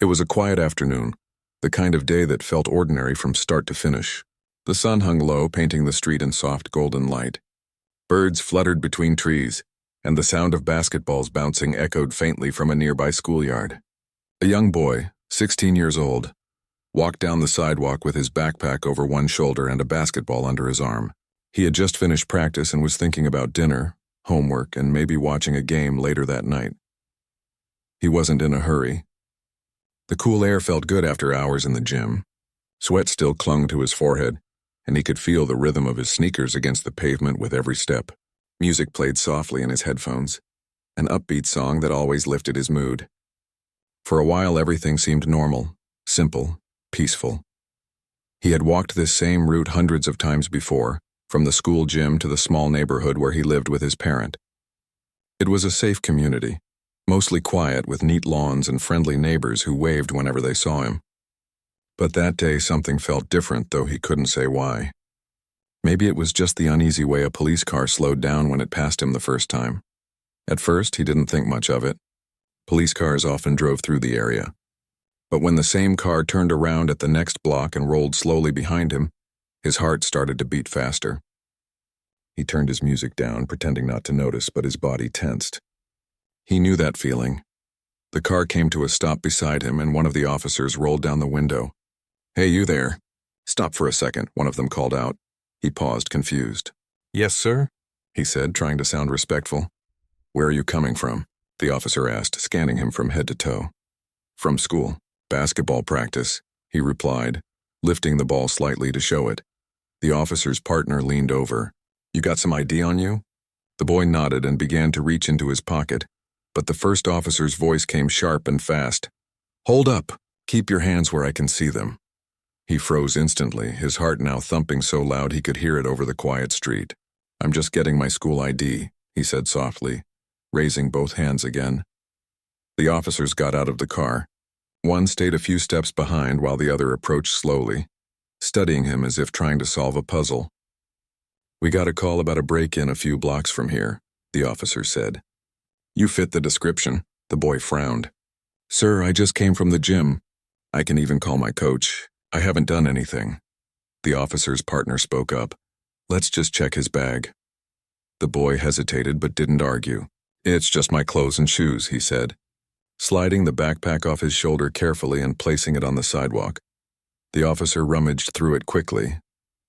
It was a quiet afternoon, the kind of day that felt ordinary from start to finish. The sun hung low, painting the street in soft golden light. Birds fluttered between trees, and the sound of basketballs bouncing echoed faintly from a nearby schoolyard. A young boy, 16 years old, walked down the sidewalk with his backpack over one shoulder and a basketball under his arm. He had just finished practice and was thinking about dinner, homework, and maybe watching a game later that night. He wasn't in a hurry. The cool air felt good after hours in the gym. Sweat still clung to his forehead, and he could feel the rhythm of his sneakers against the pavement with every step. Music played softly in his headphones, an upbeat song that always lifted his mood. For a while, everything seemed normal, simple, peaceful. He had walked this same route hundreds of times before, from the school gym to the small neighborhood where he lived with his parent. It was a safe community, mostly quiet with neat lawns and friendly neighbors who waved whenever they saw him. But that day something felt different, though he couldn't say why. Maybe it was just the uneasy way a police car slowed down when it passed him the first time. At first, he didn't think much of it. Police cars often drove through the area. But when the same car turned around at the next block and rolled slowly behind him, his heart started to beat faster. He turned his music down, pretending not to notice, but his body tensed. He knew that feeling. The car came to a stop beside him, and one of the officers rolled down the window. "Hey, you there. Stop for a second," one of them called out. He paused, confused. "Yes, sir," he said, trying to sound respectful. "Where are you coming from?" the officer asked, scanning him from head to toe. "From school. Basketball practice," he replied, lifting the ball slightly to show it. The officer's partner leaned over. "You got some ID on you?" The boy nodded and began to reach into his pocket, but the first officer's voice came sharp and fast. "Hold up! Keep your hands where I can see them." He froze instantly, his heart now thumping so loud he could hear it over the quiet street. "I'm just getting my school ID," he said softly, raising both hands again. The officers got out of the car. One stayed a few steps behind while the other approached slowly, studying him as if trying to solve a puzzle. "We got a call about a break-in a few blocks from here," the officer said. "You fit the description." The boy frowned. "Sir, I just came from the gym. I can even call my coach. I haven't done anything." The officer's partner spoke up. "Let's just check his bag." The boy hesitated but didn't argue. "It's just my clothes and shoes," he said, sliding the backpack off his shoulder carefully and placing it on the sidewalk. The officer rummaged through it quickly.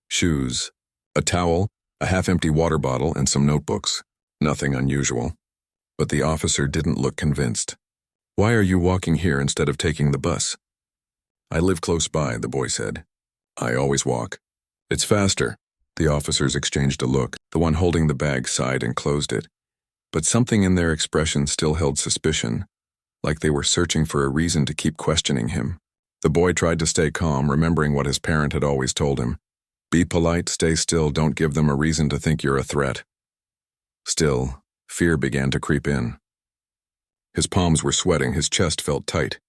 Shoes, a towel, a half-empty water bottle, and some notebooks. Nothing unusual. But the officer didn't look convinced. "Why are you walking here instead of taking the bus?" "I live close by," the boy said. "I always walk. It's faster." The officers exchanged a look. The one holding the bag sighed and closed it. But something in their expression still held suspicion, like they were searching for a reason to keep questioning him. The boy tried to stay calm, remembering what his parent had always told him. "Be polite, stay still, don't give them a reason to think you're a threat." Still, fear began to creep in. His palms were sweating, his chest felt tight.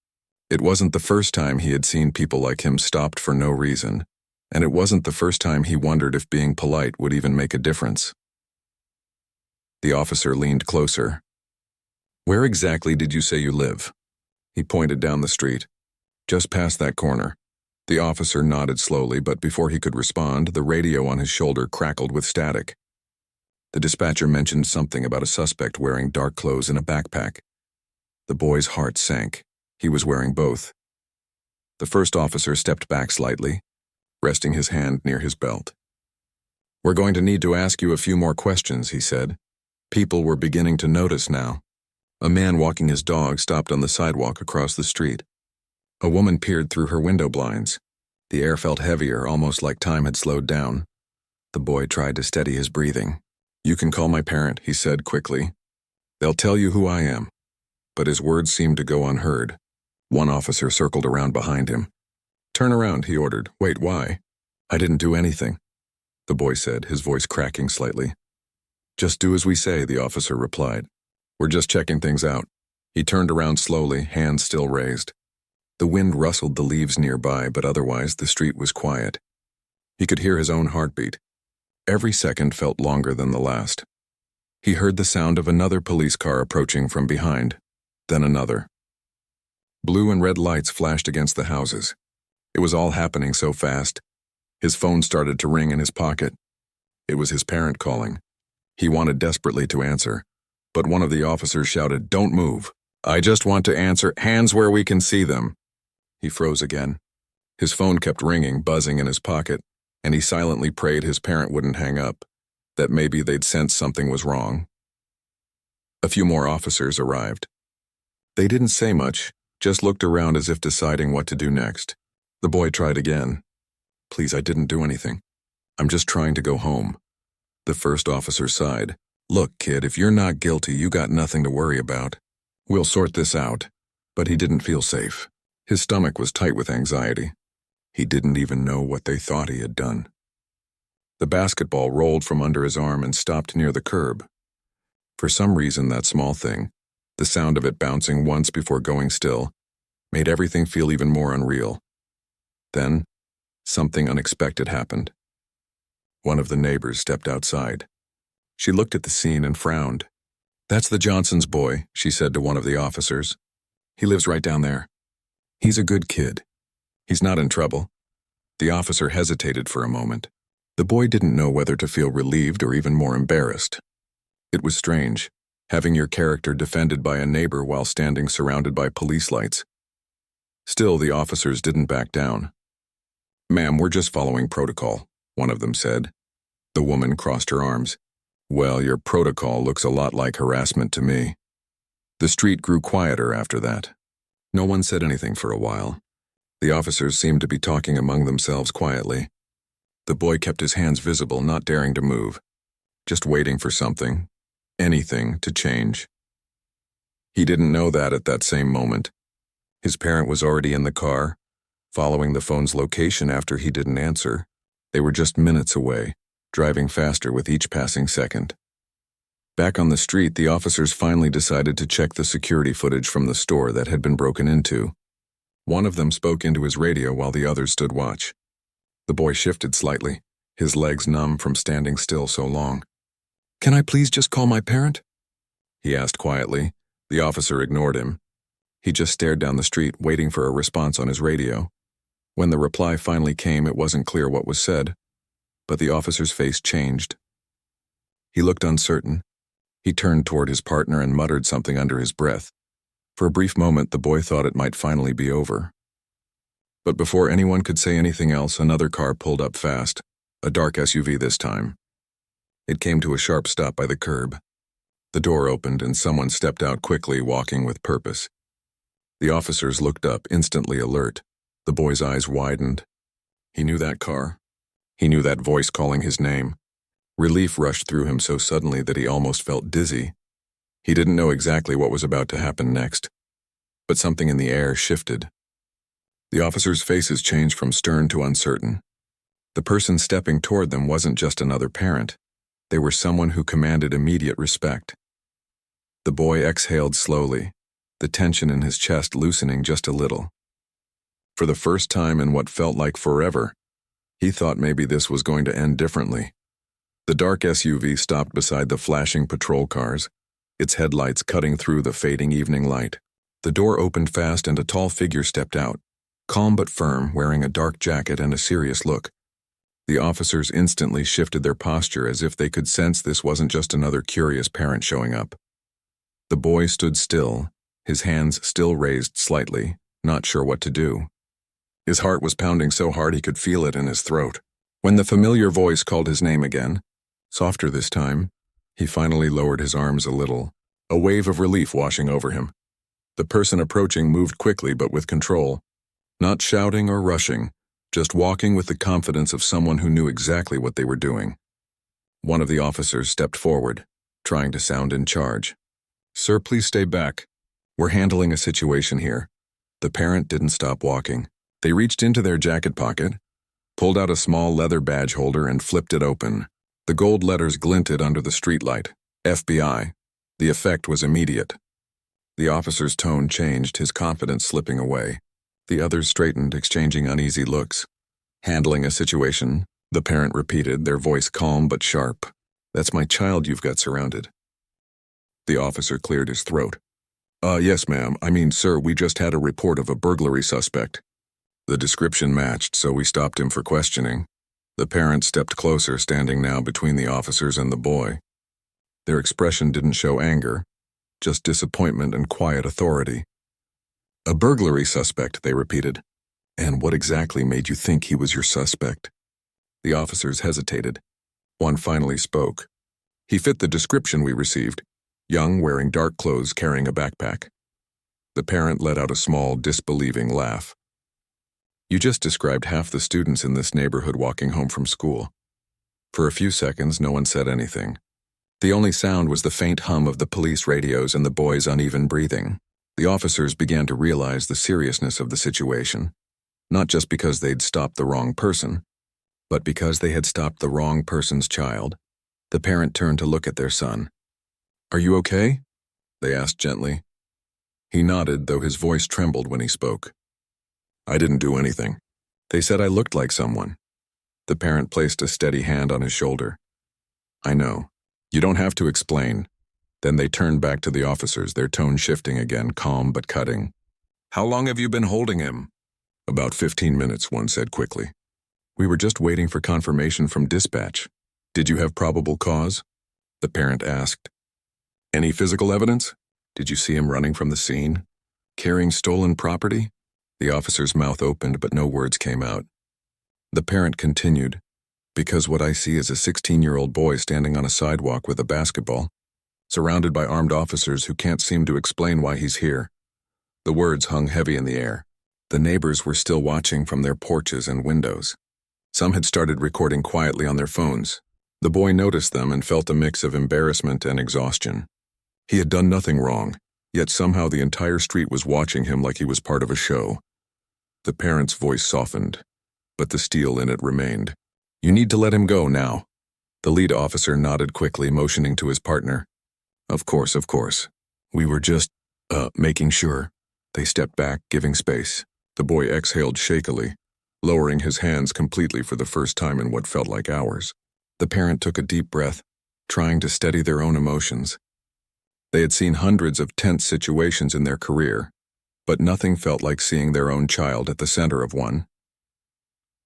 It wasn't the first time he had seen people like him stopped for no reason, and it wasn't the first time he wondered if being polite would even make a difference. The officer leaned closer. "Where exactly did you say you live?" He pointed down the street. "Just past that corner." The officer nodded slowly, but before he could respond, the radio on his shoulder crackled with static. The dispatcher mentioned something about a suspect wearing dark clothes and a backpack. The boy's heart sank. He was wearing both. The first officer stepped back slightly, resting his hand near his belt. "We're going to need to ask you a few more questions," he said. People were beginning to notice now. A man walking his dog stopped on the sidewalk across the street. A woman peered through her window blinds. The air felt heavier, almost like time had slowed down. The boy tried to steady his breathing. "You can call my parent," he said quickly. "They'll tell you who I am." But his words seemed to go unheard. One officer circled around behind him. "Turn around," he ordered. "Wait, why?" "I didn't do anything," the boy said, his voice cracking slightly. "Just do as we say," the officer replied. "We're just checking things out." He turned around slowly, hands still raised. The wind rustled the leaves nearby, but otherwise the street was quiet. He could hear his own heartbeat. Every second felt longer than the last. He heard the sound of another police car approaching from behind, then another. Blue and red lights flashed against the houses. It was all happening so fast. His phone started to ring in his pocket. It was his parent calling. He wanted desperately to answer, but one of the officers shouted, "Don't move. I just want to answer. Hands where we can see them." He froze again. His phone kept ringing, buzzing in his pocket, and he silently prayed his parent wouldn't hang up, that maybe they'd sensed something was wrong. A few more officers arrived. They didn't say much, just looked around as if deciding what to do next. The boy tried again. "Please, I didn't do anything. I'm just trying to go home." The first officer sighed. "Look, kid, if you're not guilty, you got nothing to worry about. We'll sort this out." But he didn't feel safe. His stomach was tight with anxiety. He didn't even know what they thought he had done. The basketball rolled from under his arm and stopped near the curb. For some reason, that small thing, the sound of it bouncing once before going still, made everything feel even more unreal. Then, something unexpected happened. One of the neighbors stepped outside. She looked at the scene and frowned. "That's the Johnson's boy," she said to one of the officers. "He lives right down there. He's a good kid. He's not in trouble." The officer hesitated for a moment. The boy didn't know whether to feel relieved or even more embarrassed. It was strange, having your character defended by a neighbor while standing surrounded by police lights. Still, the officers didn't back down. "Ma'am, we're just following protocol," one of them said. The woman crossed her arms. "Well, your protocol looks a lot like harassment to me." The street grew quieter after that. No one said anything for a while. The officers seemed to be talking among themselves quietly. The boy kept his hands visible, not daring to move, just waiting for something, anything, to change. He didn't know that at that same moment. His parent was already in the car, following the phone's location after he didn't answer. They were just minutes away, driving faster with each passing second. Back on the street, the officers finally decided to check the security footage from the store that had been broken into. One of them spoke into his radio while the others stood watch. The boy shifted slightly, his legs numb from standing still so long. "Can I please just call my parent?" he asked quietly. The officer ignored him. He just stared down the street, waiting for a response on his radio. When the reply finally came, it wasn't clear what was said, but the officer's face changed. He looked uncertain. He turned toward his partner and muttered something under his breath. For a brief moment, the boy thought it might finally be over. But before anyone could say anything else, another car pulled up fast, a dark SUV this time. It came to a sharp stop by the curb. The door opened and someone stepped out quickly, walking with purpose. The officers looked up, instantly alert. The boy's eyes widened. He knew that car. He knew that voice calling his name. Relief rushed through him so suddenly that he almost felt dizzy. He didn't know exactly what was about to happen next, but something in the air shifted. The officers' faces changed from stern to uncertain. The person stepping toward them wasn't just another parent. They were someone who commanded immediate respect. The boy exhaled slowly, the tension in his chest loosening just a little. For the first time in what felt like forever, he thought maybe this was going to end differently. The dark SUV stopped beside the flashing patrol cars, its headlights cutting through the fading evening light. The door opened fast and a tall figure stepped out, calm but firm, wearing a dark jacket and a serious look. The officers instantly shifted their posture as if they could sense this wasn't just another curious parent showing up. The boy stood still, his hands still raised slightly, not sure what to do. His heart was pounding so hard he could feel it in his throat. When the familiar voice called his name again, softer this time, he finally lowered his arms a little, a wave of relief washing over him. The person approaching moved quickly but with control, not shouting or rushing, just walking with the confidence of someone who knew exactly what they were doing. One of the officers stepped forward, trying to sound in charge. "Sir, please stay back. We're handling a situation here." The parent didn't stop walking. They reached into their jacket pocket, pulled out a small leather badge holder and flipped it open. The gold letters glinted under the streetlight. FBI. The effect was immediate. The officer's tone changed, his confidence slipping away. The others straightened, exchanging uneasy looks. "Handling a situation," the parent repeated, their voice calm but sharp. "That's my child you've got surrounded." The officer cleared his throat. Yes, ma'am. I mean, sir, we just had a report of a burglary suspect. The description matched, so we stopped him for questioning. The parent stepped closer, standing now between the officers and the boy. Their expression didn't show anger, just disappointment and quiet authority. A burglary suspect, they repeated. And what exactly made you think he was your suspect? The officers hesitated. One finally spoke. He fit the description we received. Young, wearing dark clothes, carrying a backpack. The parent let out a small, disbelieving laugh. You just described half the students in this neighborhood walking home from school. For a few seconds, no one said anything. The only sound was the faint hum of the police radios and the boy's uneven breathing. The officers began to realize the seriousness of the situation, not just because they'd stopped the wrong person, but because they had stopped the wrong person's child. The parent turned to look at their son. "Are you okay?" they asked gently. He nodded, though his voice trembled when he spoke. "I didn't do anything. They said I looked like someone." The parent placed a steady hand on his shoulder. "I know. You don't have to explain." Then they turned back to the officers, their tone shifting again, calm but cutting. "How long have you been holding him?" "About 15 minutes, one said quickly. "We were just waiting for confirmation from dispatch." "Did you have probable cause?" the parent asked. "Any physical evidence? Did you see him running from the scene? Carrying stolen property?" The officer's mouth opened, but no words came out. The parent continued, "Because what I see is a 16-year-old boy standing on a sidewalk with a basketball, surrounded by armed officers who can't seem to explain why he's here." The words hung heavy in the air. The neighbors were still watching from their porches and windows. Some had started recording quietly on their phones. The boy noticed them and felt a mix of embarrassment and exhaustion. He had done nothing wrong, yet somehow the entire street was watching him like he was part of a show. The parent's voice softened, but the steel in it remained. "You need to let him go now." The lead officer nodded quickly, motioning to his partner. Of course. We were just, making sure." They stepped back, giving space. The boy exhaled shakily, lowering his hands completely for the first time in what felt like hours. The parent took a deep breath, trying to steady their own emotions. They had seen hundreds of tense situations in their career, but nothing felt like seeing their own child at the center of one.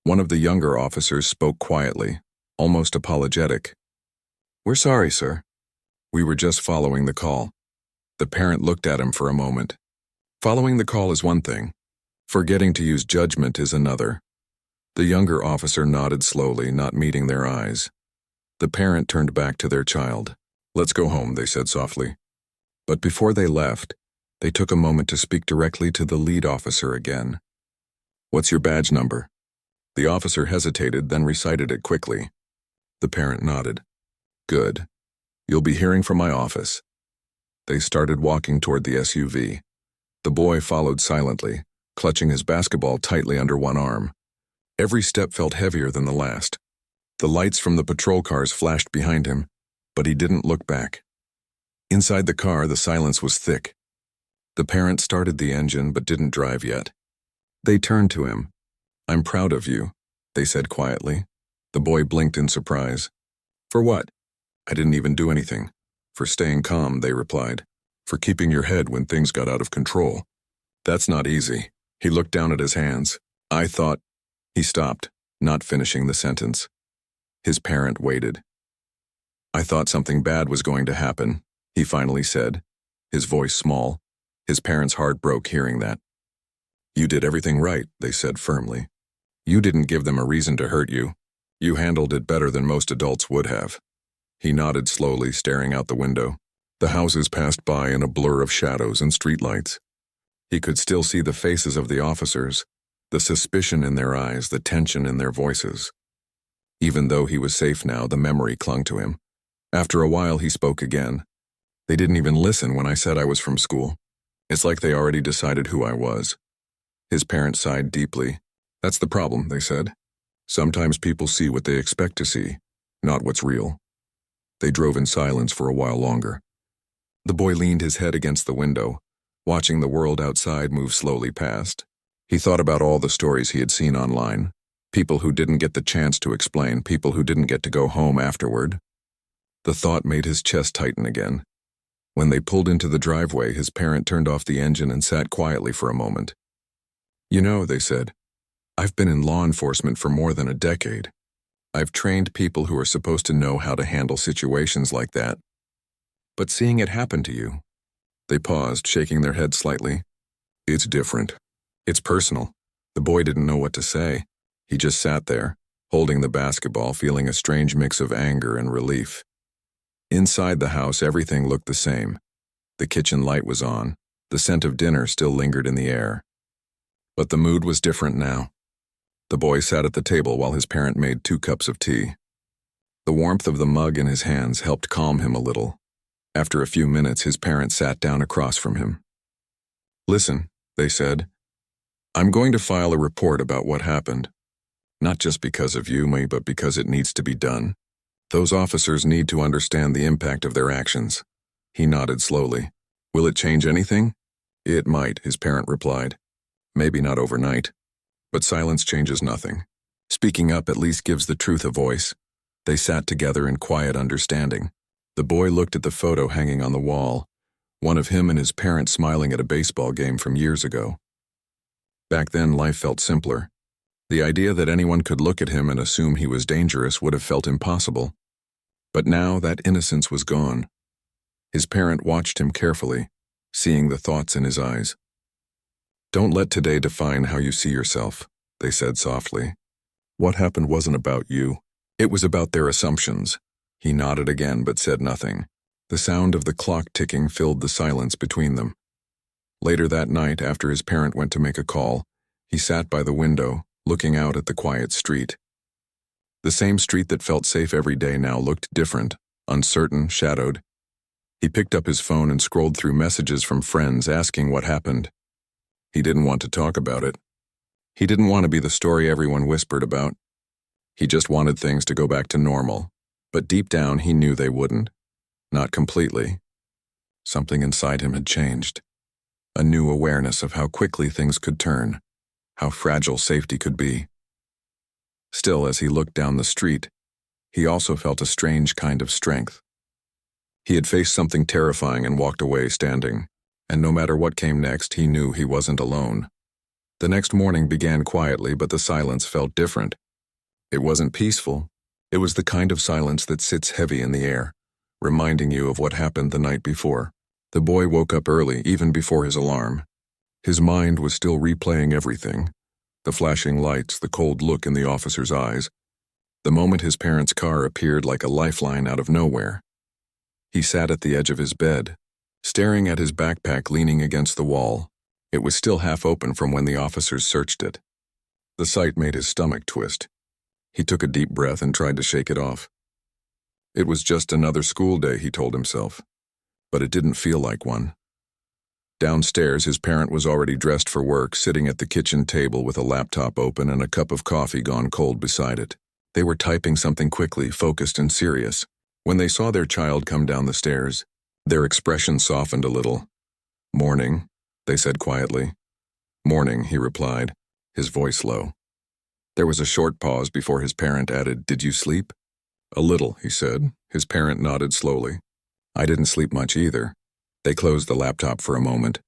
One of the younger officers spoke quietly, almost apologetic. "We're sorry, sir. We were just following the call." The parent looked at him for a moment. Following the call is one thing. Forgetting to use judgment is another. The younger officer nodded slowly, not meeting their eyes. The parent turned back to their child. "Let's go home," they said softly. But before they left, they took a moment to speak directly to the lead officer again. "What's your badge number?" The officer hesitated, then recited it quickly. The parent nodded. "Good. You'll be hearing from my office." They started walking toward the SUV. The boy followed silently, clutching his basketball tightly under one arm. Every step felt heavier than the last. The lights from the patrol cars flashed behind him, but he didn't look back. Inside the car, the silence was thick. The parent started the engine but didn't drive yet. They turned to him. "I'm proud of you," they said quietly. The boy blinked in surprise. "For what?" "I didn't even do anything." "For staying calm," they replied. "For keeping your head when things got out of control." "That's not easy." He looked down at his hands. "I thought—" He stopped, not finishing the sentence. His parent waited. "I thought something bad was going to happen," he finally said, his voice small. His parent's heart broke hearing that. "You did everything right," they said firmly. "You didn't give them a reason to hurt you. You handled it better than most adults would have." He nodded slowly, staring out the window. The houses passed by in a blur of shadows and streetlights. He could still see the faces of the officers, the suspicion in their eyes, the tension in their voices. Even though he was safe now, the memory clung to him. After a while, he spoke again. "They didn't even listen when I said I was from school. It's like they already decided who I was." His parents sighed deeply. "That's the problem," they said. "Sometimes people see what they expect to see, not what's real." They drove in silence for a while longer. The boy leaned his head against the window, watching the world outside move slowly past. He thought about all the stories he had seen online. People who didn't get the chance to explain, people who didn't get to go home afterward. The thought made his chest tighten again. When they pulled into the driveway, his parent turned off the engine and sat quietly for a moment. "You know," they said, "I've been in law enforcement for more than a decade. I've trained people who are supposed to know how to handle situations like that. But seeing it happen to you..." They paused, shaking their heads slightly. "It's different. It's personal." The boy didn't know what to say. He just sat there, holding the basketball, feeling a strange mix of anger and relief. Inside the house, everything looked the same. The kitchen light was on. The scent of dinner still lingered in the air. But the mood was different now. The boy sat at the table while his parent made 2 cups of tea. The warmth of the mug in his hands helped calm him a little. After a few minutes, his parent sat down across from him. "Listen," they said, "I'm going to file a report about what happened. Not just because of you, but because it needs to be done. Those officers need to understand the impact of their actions." He nodded slowly. "Will it change anything?" "It might," his parent replied. "Maybe not overnight. But silence changes nothing. Speaking up at least gives the truth a voice." They sat together in quiet understanding. The boy looked at the photo hanging on the wall, one of him and his parent smiling at a baseball game from years ago. Back then, life felt simpler. The idea that anyone could look at him and assume he was dangerous would have felt impossible. But now that innocence was gone. His parent watched him carefully, seeing the thoughts in his eyes. "Don't let today define how you see yourself," they said softly. "What happened wasn't about you. It was about their assumptions." He nodded again but said nothing. The sound of the clock ticking filled the silence between them. Later that night, after his parent went to make a call, he sat by the window, looking out at the quiet street. The same street that felt safe every day now looked different, uncertain, shadowed. He picked up his phone and scrolled through messages from friends asking what happened. He didn't want to talk about it. He didn't want to be the story everyone whispered about. He just wanted things to go back to normal, but deep down he knew they wouldn't. Not completely. Something inside him had changed. A new awareness of how quickly things could turn, how fragile safety could be. Still, as he looked down the street, he also felt a strange kind of strength. He had faced something terrifying and walked away standing, and no matter what came next, he knew he wasn't alone. The next morning began quietly, but the silence felt different. It wasn't peaceful. It was the kind of silence that sits heavy in the air, reminding you of what happened the night before. The boy woke up early, even before his alarm. His mind was still replaying everything. The flashing lights, the cold look in the officer's eyes. The moment his parents' car appeared like a lifeline out of nowhere. He sat at the edge of his bed, staring at his backpack leaning against the wall. It was still half open from when the officers searched it. The sight made his stomach twist. He took a deep breath and tried to shake it off. It was just another school day, he told himself, but it didn't feel like one. Downstairs, his parent was already dressed for work, sitting at the kitchen table with a laptop open and a cup of coffee gone cold beside it. They were typing something quickly, focused and serious. When they saw their child come down the stairs, their expression softened a little. "Morning," they said quietly. "Morning," he replied, his voice low. There was a short pause before his parent added, "Did you sleep?" "A little," he said. His parent nodded slowly. "I didn't sleep much either." They closed the laptop for a moment.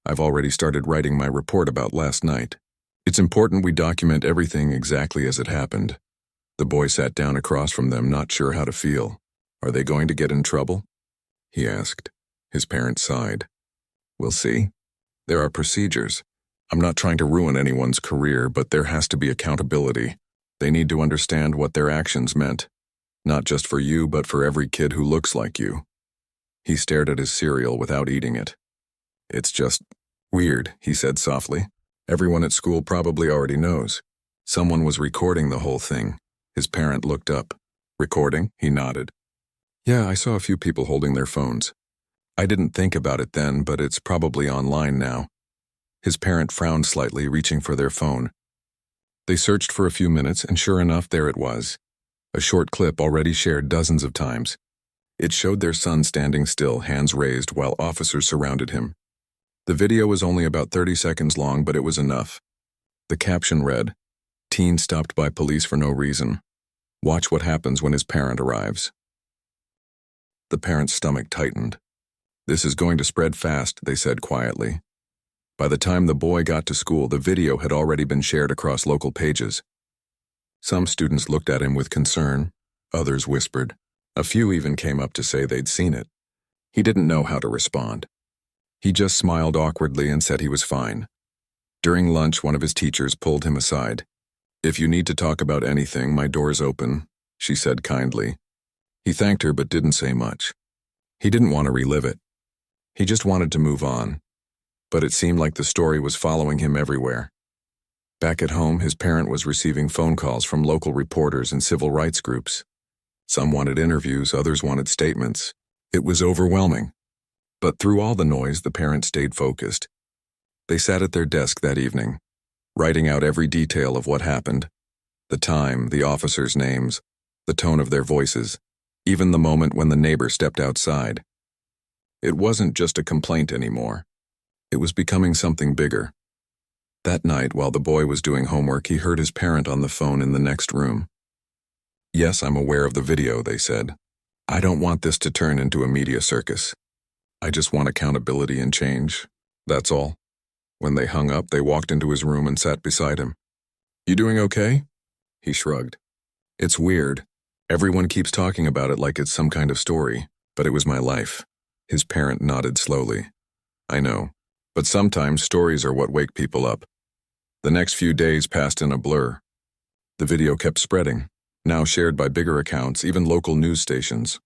"I've already started writing my report about last night. It's important we document everything exactly as it happened." The boy sat down across from them, not sure how to feel. "Are they going to get in trouble?" he asked. His parent sighed. "We'll see. There are procedures. I'm not trying to ruin anyone's career, but there has to be accountability. They need to understand what their actions meant. Not just for you, but for every kid who looks like you." He stared at his cereal without eating it. "It's just weird," he said softly. "Everyone at school probably already knows. Someone was recording the whole thing." His parent looked up. "Recording?" He nodded. "Yeah, I saw a few people holding their phones. I didn't think about it then, but it's probably online now." His parent frowned slightly, reaching for their phone. They searched for a few minutes, and sure enough, there it was. A short clip already shared dozens of times. It showed their son standing still, hands raised, while officers surrounded him. The video was only about 30 seconds long, but it was enough. The caption read, "Teen stopped by police for no reason. Watch what happens when his parent arrives." The parent's stomach tightened. "This is going to spread fast," they said quietly. By the time the boy got to school, the video had already been shared across local pages. Some students looked at him with concern, others whispered. A few even came up to say they'd seen it. He didn't know how to respond. He just smiled awkwardly and said he was fine. During lunch, one of his teachers pulled him aside. "If you need to talk about anything, my door's open," she said kindly. He thanked her but didn't say much. He didn't want to relive it. He just wanted to move on. But it seemed like the story was following him everywhere. Back at home, his parent was receiving phone calls from local reporters and civil rights groups. Some wanted interviews, others wanted statements. It was overwhelming. But through all the noise, the parent stayed focused. They sat at their desk that evening, writing out every detail of what happened. The time, the officers' names, the tone of their voices, even the moment when the neighbor stepped outside. It wasn't just a complaint anymore. It was becoming something bigger. That night, while the boy was doing homework, he heard his parent on the phone in the next room. "Yes, I'm aware of the video," they said. "I don't want this to turn into a media circus. I just want accountability and change. That's all." When they hung up, they walked into his room and sat beside him. "You doing okay?" He shrugged. "It's weird. Everyone keeps talking about it like it's some kind of story, but it was my life." His parent nodded slowly. "I know. But sometimes stories are what wake people up." The next few days passed in a blur. The video kept spreading, now shared by bigger accounts, even local news stations.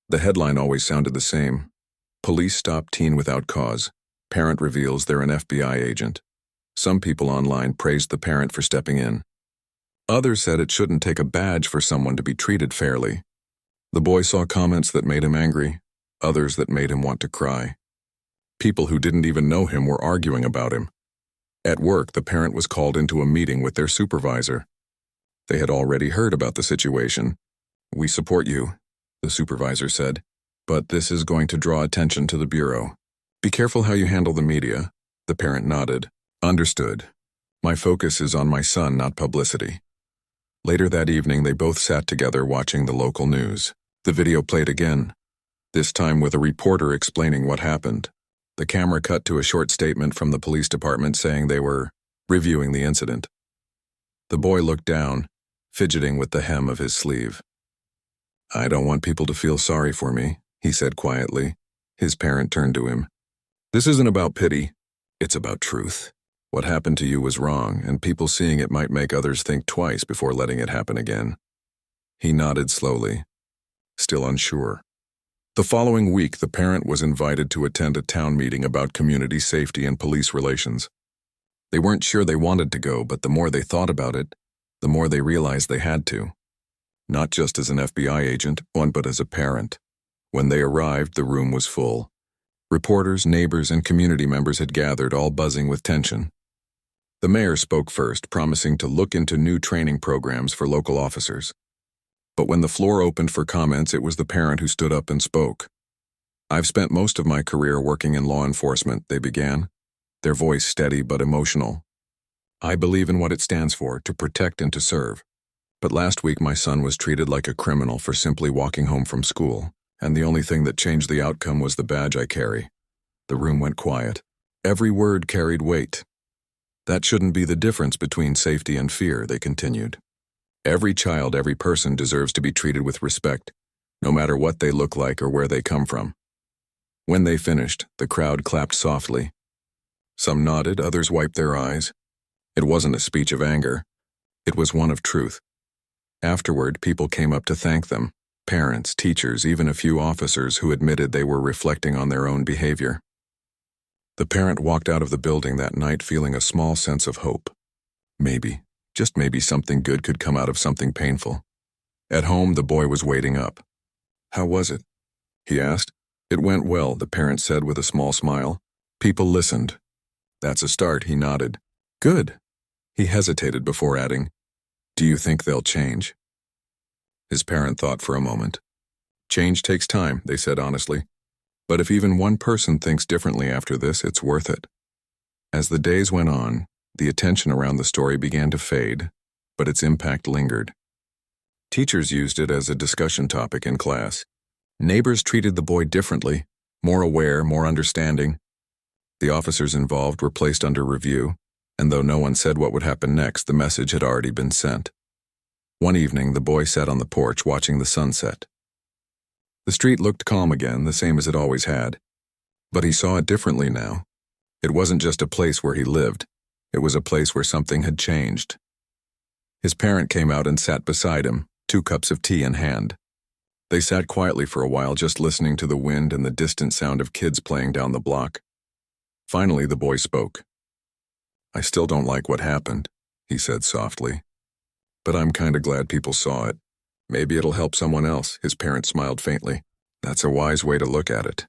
The headline always sounded the same. "Police stop teen without cause. Parent reveals they're an FBI agent." Some people online praised the parent for stepping in. Others said it shouldn't take a badge for someone to be treated fairly. The boy saw comments that made him angry, others that made him want to cry. People who didn't even know him were arguing about him. At work, the parent was called into a meeting with their supervisor. They had already heard about the situation. "We support you," the supervisor said, "but this is going to draw attention to the bureau. Be careful how you handle the media." The parent nodded. "Understood. My focus is on my son, not publicity." Later that evening, they both sat together watching the local news. The video played again, this time with a reporter explaining what happened. The camera cut to a short statement from the police department saying they were reviewing the incident. The boy looked down, fidgeting with the hem of his sleeve. "I don't want people to feel sorry for me," he said quietly. His parent turned to him. "This isn't about pity. It's about truth. What happened to you was wrong, and people seeing it might make others think twice before letting it happen again." He nodded slowly, still unsure. The following week, the parent was invited to attend a town meeting about community safety and police relations. They weren't sure they wanted to go, but the more they thought about it, the more they realized they had to. Not just as an FBI agent, but as a parent. When they arrived, the room was full. Reporters, neighbors, and community members had gathered, all buzzing with tension. The mayor spoke first, promising to look into new training programs for local officers. But when the floor opened for comments, it was the parent who stood up and spoke. "I've spent most of my career working in law enforcement," they began, their voice steady but emotional. "I believe in what it stands for, to protect and to serve. But last week my son was treated like a criminal for simply walking home from school, and the only thing that changed the outcome was the badge I carry." The room went quiet. Every word carried weight. "That shouldn't be the difference between safety and fear," they continued. "Every child, every person deserves to be treated with respect, no matter what they look like or where they come from." When they finished, the crowd clapped softly. Some nodded, others wiped their eyes. It wasn't a speech of anger. It was one of truth. Afterward, people came up to thank them, parents, teachers, even a few officers who admitted they were reflecting on their own behavior. The parent walked out of the building that night feeling a small sense of hope. Maybe, just maybe, something good could come out of something painful. At home, the boy was waiting up. "How was it?" he asked. "It went well," the parent said with a small smile. "People listened." "That's a start," he nodded. "Good." He hesitated before adding, "Do you think they'll change?" His parent thought for a moment. "Change takes time," they said honestly. "But if even one person thinks differently after this, it's worth it." As the days went on, the attention around the story began to fade, but its impact lingered. Teachers used it as a discussion topic in class. Neighbors treated the boy differently. More aware, more understanding. The officers involved were placed under review, and though no one said what would happen next, the message had already been sent. One evening, the boy sat on the porch watching the sunset. The street looked calm again, the same as it always had. But he saw it differently now. It wasn't just a place where he lived. It was a place where something had changed. His parent came out and sat beside him, 2 cups of tea in hand. They sat quietly for a while, just listening to the wind and the distant sound of kids playing down the block. Finally, the boy spoke. "I still don't like what happened," he said softly. "But I'm kinda glad people saw it. Maybe it'll help someone else." His parent smiled faintly. "That's a wise way to look at it."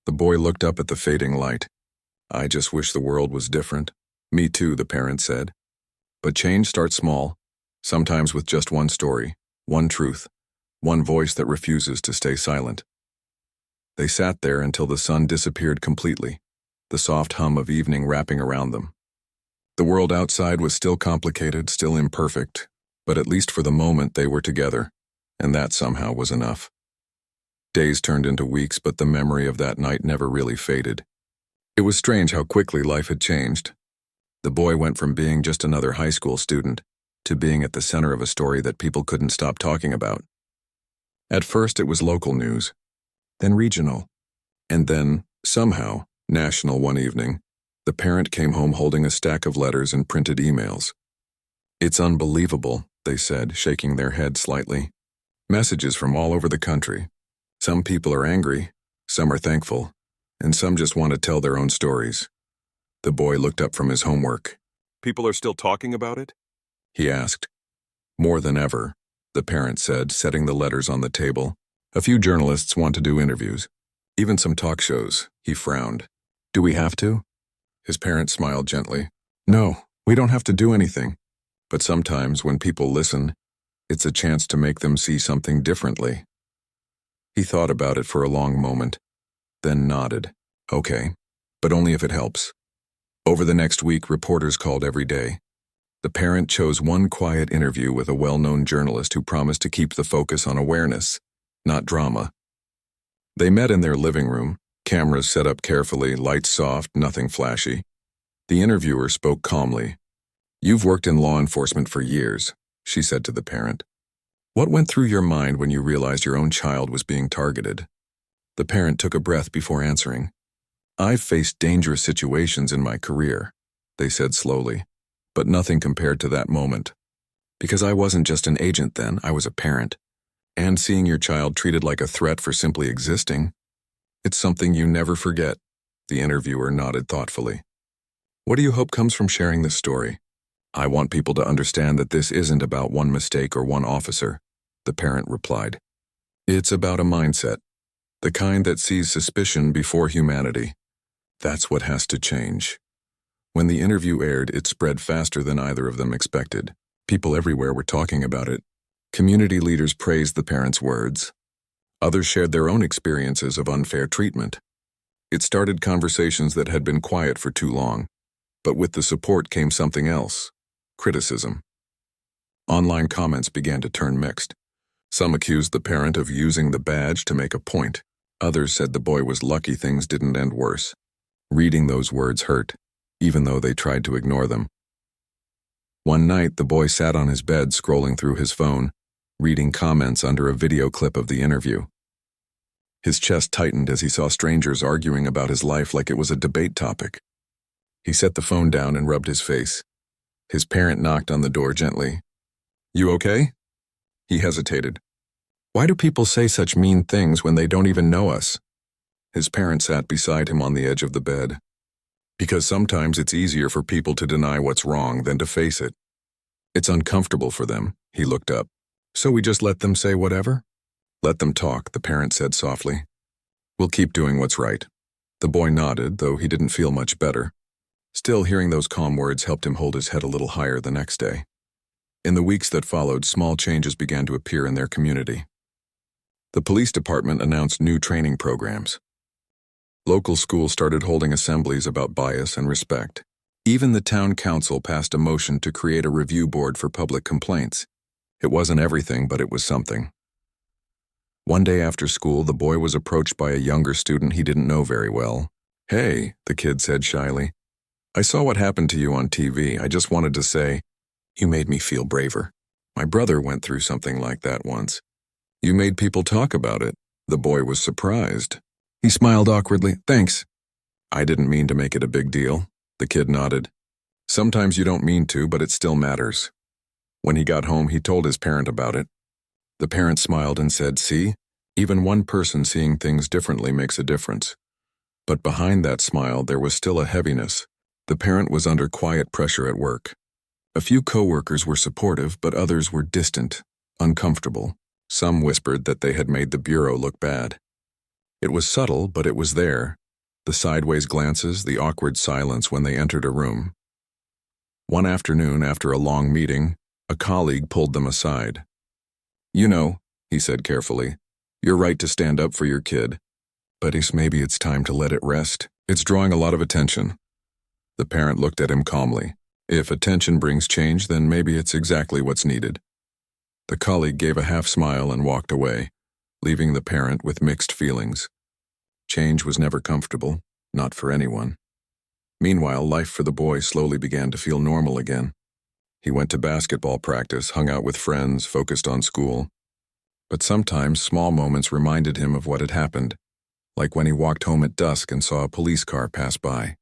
The boy looked up at the fading light. "I just wish the world was different." "Me too," the parent said. But change starts small, sometimes with just one story, one truth, one voice that refuses to stay silent. They sat there until the sun disappeared completely, the soft hum of evening wrapping around them. The world outside was still complicated, still imperfect, but at least for the moment they were together, and that somehow was enough. Days turned into weeks, but the memory of that night never really faded. It was strange how quickly life had changed. The boy went from being just another high school student to being at the center of a story that people couldn't stop talking about. At first it was local news, then regional, and then, somehow, national. One evening, the parent came home holding a stack of letters and printed emails. "It's unbelievable," they said, shaking their heads slightly. "Messages from all over the country. Some people are angry, some are thankful, and some just want to tell their own stories." The boy looked up from his homework. "People are still talking about it?" he asked. "More than ever," the parent said, setting the letters on the table. "A few journalists want to do interviews. Even some talk shows." He frowned. "Do we have to?" His parent smiled gently. "No, we don't have to do anything. But sometimes when people listen, it's a chance to make them see something differently." He thought about it for a long moment, then nodded. "Okay, but only if it helps." Over the next week, reporters called every day. The parent chose one quiet interview with a well-known journalist who promised to keep the focus on awareness, not drama. They met in their living room, cameras set up carefully, lights soft, nothing flashy. The interviewer spoke calmly. "You've worked in law enforcement for years," she said to the parent. "What went through your mind when you realized your own child was being targeted?" The parent took a breath before answering. "I've faced dangerous situations in my career," they said slowly, "but nothing compared to that moment. Because I wasn't just an agent then, I was a parent. And seeing your child treated like a threat for simply existing, it's something you never forget." The interviewer nodded thoughtfully. "What do you hope comes from sharing this story?" "I want people to understand that this isn't about one mistake or one officer," the parent replied. "It's about a mindset, the kind that sees suspicion before humanity. That's what has to change." When the interview aired, it spread faster than either of them expected. People everywhere were talking about it. Community leaders praised the parents' words. Others shared their own experiences of unfair treatment. It started conversations that had been quiet for too long. But with the support came something else: criticism. Online comments began to turn mixed. Some accused the parent of using the badge to make a point. Others said the boy was lucky things didn't end worse. Reading those words hurt, even though they tried to ignore them. One night, the boy sat on his bed scrolling through his phone, reading comments under a video clip of the interview. His chest tightened as he saw strangers arguing about his life like it was a debate topic. He set the phone down and rubbed his face. His parent knocked on the door gently. "You okay?" He hesitated. "Why do people say such mean things when they don't even know us?" His parent sat beside him on the edge of the bed. "Because sometimes it's easier for people to deny what's wrong than to face it. It's uncomfortable for them." He looked up. "So we just let them say whatever?" "Let them talk," the parent said softly. "We'll keep doing what's right." The boy nodded, though he didn't feel much better. Still, hearing those calm words helped him hold his head a little higher the next day. In the weeks that followed, small changes began to appear in their community. The police department announced new training programs. Local schools started holding assemblies about bias and respect. Even the town council passed a motion to create a review board for public complaints. It wasn't everything, but it was something. One day after school, the boy was approached by a younger student he didn't know very well. "Hey," the kid said shyly. "I saw what happened to you on TV. I just wanted to say, you made me feel braver. My brother went through something like that once." "You made people talk about it." The boy was surprised. He smiled awkwardly. "Thanks." "I didn't mean to make it a big deal." The kid nodded. "Sometimes you don't mean to, but it still matters." When he got home, he told his parent about it. The parent smiled and said, "See, even one person seeing things differently makes a difference." But behind that smile, there was still a heaviness. The parent was under quiet pressure at work. A few coworkers were supportive, but others were distant, uncomfortable. Some whispered that they had made the bureau look bad. It was subtle, but it was there. The sideways glances, the awkward silence when they entered a room. One afternoon, after a long meeting, a colleague pulled them aside. "You know," he said carefully, "you're right to stand up for your kid. But maybe it's time to let it rest. It's drawing a lot of attention." The parent looked at him calmly. If attention brings change, then maybe it's exactly what's needed. The colleague gave a half smile and walked away, leaving the parent with mixed feelings. Change was never comfortable, not for anyone. Meanwhile, life for the boy slowly began to feel normal again. He went to basketball practice, hung out with friends, focused on school. But sometimes small moments reminded him of what had happened, like when he walked home at dusk and saw a police car pass by.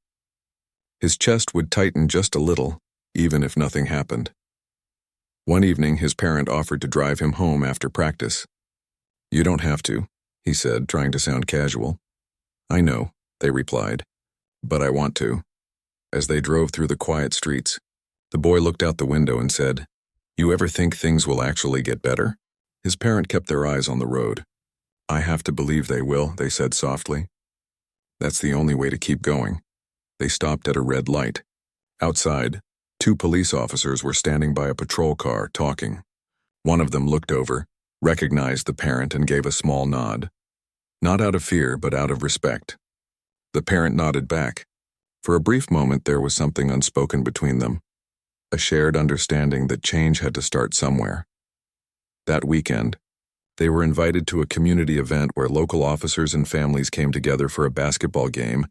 His chest would tighten just a little, even if nothing happened. One evening, his parent offered to drive him home after practice. "You don't have to," he said, trying to sound casual. "I know," they replied, "but I want to." As they drove through the quiet streets, the boy looked out the window and said, "You ever think things will actually get better?" His parent kept their eyes on the road. "I have to believe they will," they said softly. "That's the only way to keep going." They stopped at a red light. Outside, 2 police officers were standing by a patrol car, talking. One of them looked over, recognized the parent, and gave a small nod. Not out of fear, but out of respect. The parent nodded back. For a brief moment, there was something unspoken between them, a shared understanding that change had to start somewhere. That weekend, they were invited to a community event where local officers and families came together for a basketball game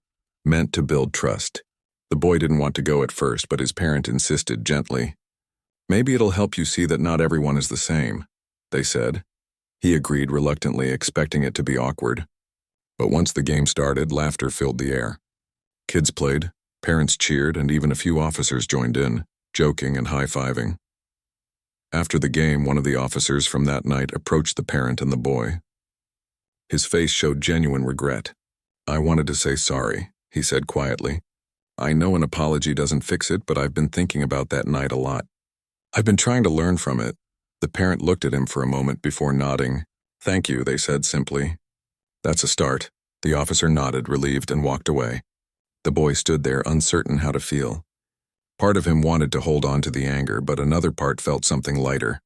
meant to build trust. The boy didn't want to go at first, but his parent insisted gently. "Maybe it'll help you see that not everyone is the same," they said. He agreed reluctantly, expecting it to be awkward. But once the game started, laughter filled the air. Kids played, parents cheered, and even a few officers joined in, joking and high-fiving. After the game, one of the officers from that night approached the parent and the boy. His face showed genuine regret. "I wanted to say sorry," he said quietly. "I know an apology doesn't fix it, but I've been thinking about that night a lot. I've been trying to learn from it." The parent looked at him for a moment before nodding. "Thank you," they said simply. "That's a start." The officer nodded, relieved, and walked away. The boy stood there, uncertain how to feel. Part of him wanted to hold on to the anger, but another part felt something lighter.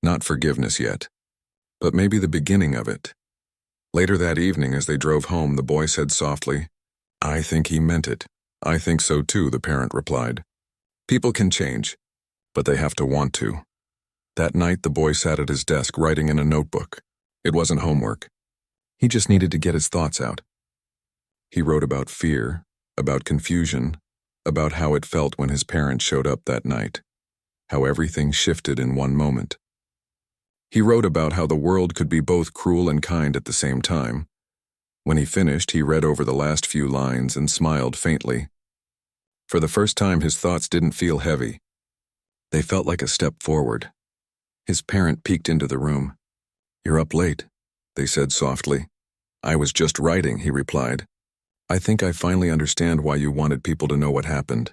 Not forgiveness yet, but maybe the beginning of it. Later that evening, as they drove home, the boy said softly, "I think he meant it." "I think so too," the parent replied. "People can change, but they have to want to." That night, the boy sat at his desk writing in a notebook. It wasn't homework. He just needed to get his thoughts out. He wrote about fear, about confusion, about how it felt when his parents showed up that night, how everything shifted in one moment. He wrote about how the world could be both cruel and kind at the same time. When he finished, he read over the last few lines and smiled faintly. For the first time, his thoughts didn't feel heavy. They felt like a step forward. His parent peeked into the room. "You're up late," they said softly. "I was just writing," he replied. "I think I finally understand why you wanted people to know what happened."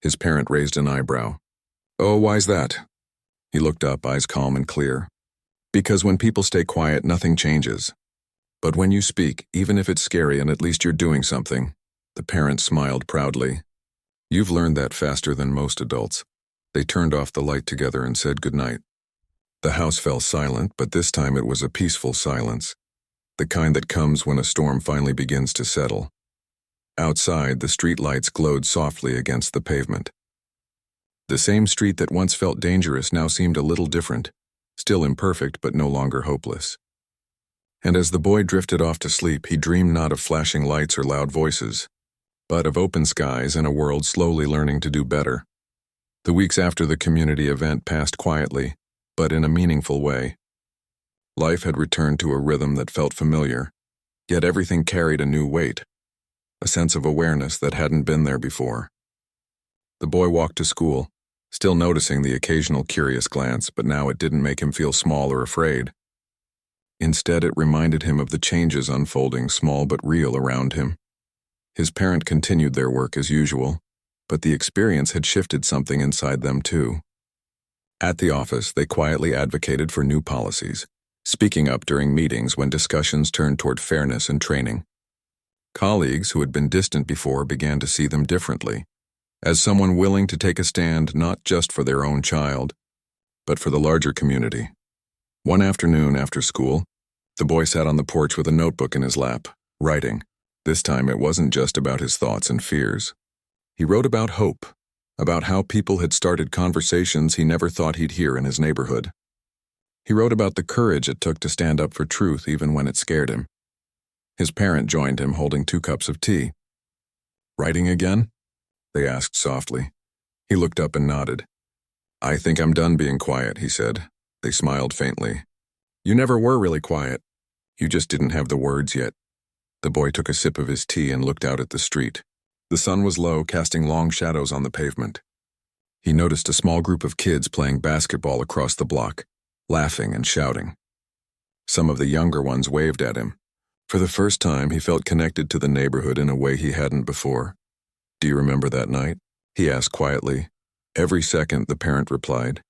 His parent raised an eyebrow. "Oh, why's that?" He looked up, eyes calm and clear. "Because when people stay quiet, nothing changes. But when you speak, even if it's scary and at least you're doing something." The parent smiled proudly. "You've learned that faster than most adults." They turned off the light together and said goodnight. The house fell silent, but this time it was a peaceful silence, the kind that comes when a storm finally begins to settle. Outside, the street lights glowed softly against the pavement. The same street that once felt dangerous now seemed a little different, still imperfect but no longer hopeless. And as the boy drifted off to sleep, he dreamed not of flashing lights or loud voices, but of open skies and a world slowly learning to do better. The weeks after the community event passed quietly, but in a meaningful way. Life had returned to a rhythm that felt familiar, yet everything carried a new weight, a sense of awareness that hadn't been there before. The boy walked to school, still noticing the occasional curious glance, but now it didn't make him feel small or afraid. Instead, it reminded him of the changes unfolding, small but real, around him. His parent continued their work as usual, but the experience had shifted something inside them too. At the office, they quietly advocated for new policies, speaking up during meetings when discussions turned toward fairness and training. Colleagues who had been distant before began to see them differently, as someone willing to take a stand not just for their own child, but for the larger community. One afternoon after school, the boy sat on the porch with a notebook in his lap, writing. This time it wasn't just about his thoughts and fears. He wrote about hope, about how people had started conversations he never thought he'd hear in his neighborhood. He wrote about the courage it took to stand up for truth even when it scared him. His parent joined him, holding 2 cups of tea. "Writing again?" they asked softly. He looked up and nodded. "I think I'm done being quiet," he said. They smiled faintly. "You never were really quiet. You just didn't have the words yet." The boy took a sip of his tea and looked out at the street. The sun was low, casting long shadows on the pavement. He noticed a small group of kids playing basketball across the block, laughing and shouting. Some of the younger ones waved at him. For the first time, he felt connected to the neighborhood in a way he hadn't before. "Do you remember that night?" he asked quietly. "Every second," the parent replied.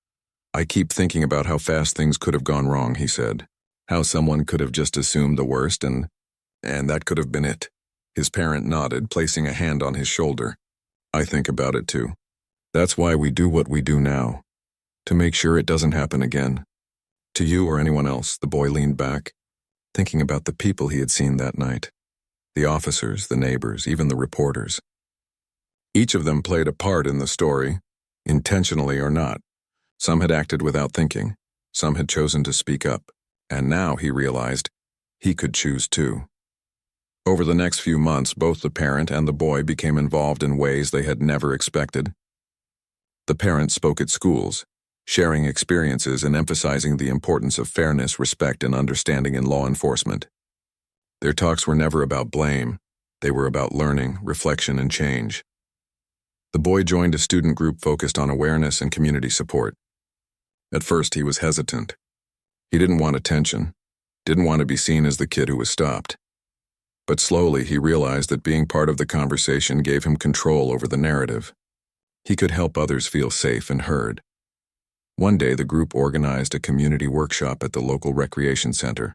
"I keep thinking about how fast things could have gone wrong," he said. "How someone could have just assumed the worst and that could have been it." His parent nodded, placing a hand on his shoulder. "I think about it too. That's why we do what we do now, to make sure it doesn't happen again. To you or anyone else." The boy leaned back, thinking about the people he had seen that night. The officers, the neighbors, even the reporters. Each of them played a part in the story, intentionally or not. Some had acted without thinking, some had chosen to speak up, and now, he realized, he could choose too. Over the next few months, both the parent and the boy became involved in ways they had never expected. The parent spoke at schools, sharing experiences and emphasizing the importance of fairness, respect, and understanding in law enforcement. Their talks were never about blame. They were about learning, reflection, and change. The boy joined a student group focused on awareness and community support. At first, he was hesitant. He didn't want attention, didn't want to be seen as the kid who was stopped. But slowly, he realized that being part of the conversation gave him control over the narrative. He could help others feel safe and heard. One day, the group organized a community workshop at the local recreation center.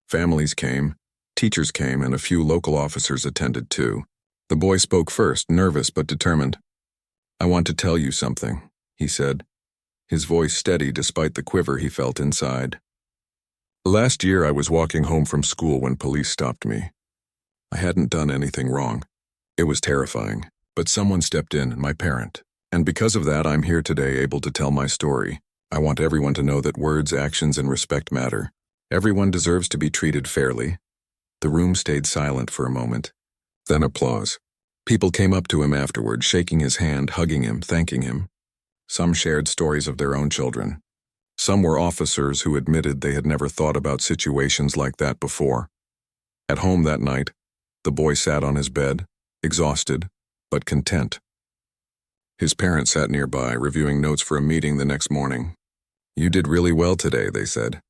Families came, teachers came, and a few local officers attended too. The boy spoke first, nervous but determined. "I want to tell you something," he said, his voice steady despite the quiver he felt inside. "Last year, I was walking home from school when police stopped me. I hadn't done anything wrong. It was terrifying, but someone stepped in, my parent. And because of that, I'm here today able to tell my story. I want everyone to know that words, actions, and respect matter. Everyone deserves to be treated fairly." The room stayed silent for a moment. Then applause. People came up to him afterward, shaking his hand, hugging him, thanking him. Some shared stories of their own children. Some were officers who admitted they had never thought about situations like that before. At home that night, the boy sat on his bed, exhausted, but content. His parents sat nearby, reviewing notes for a meeting the next morning. "You did really well today," they said.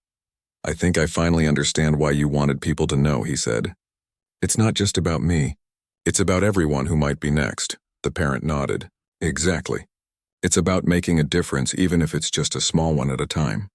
"I think I finally understand why you wanted people to know," he said. "It's not just about me. It's about everyone who might be next." The parent nodded. "Exactly. It's about making a difference even if it's just a small one at a time."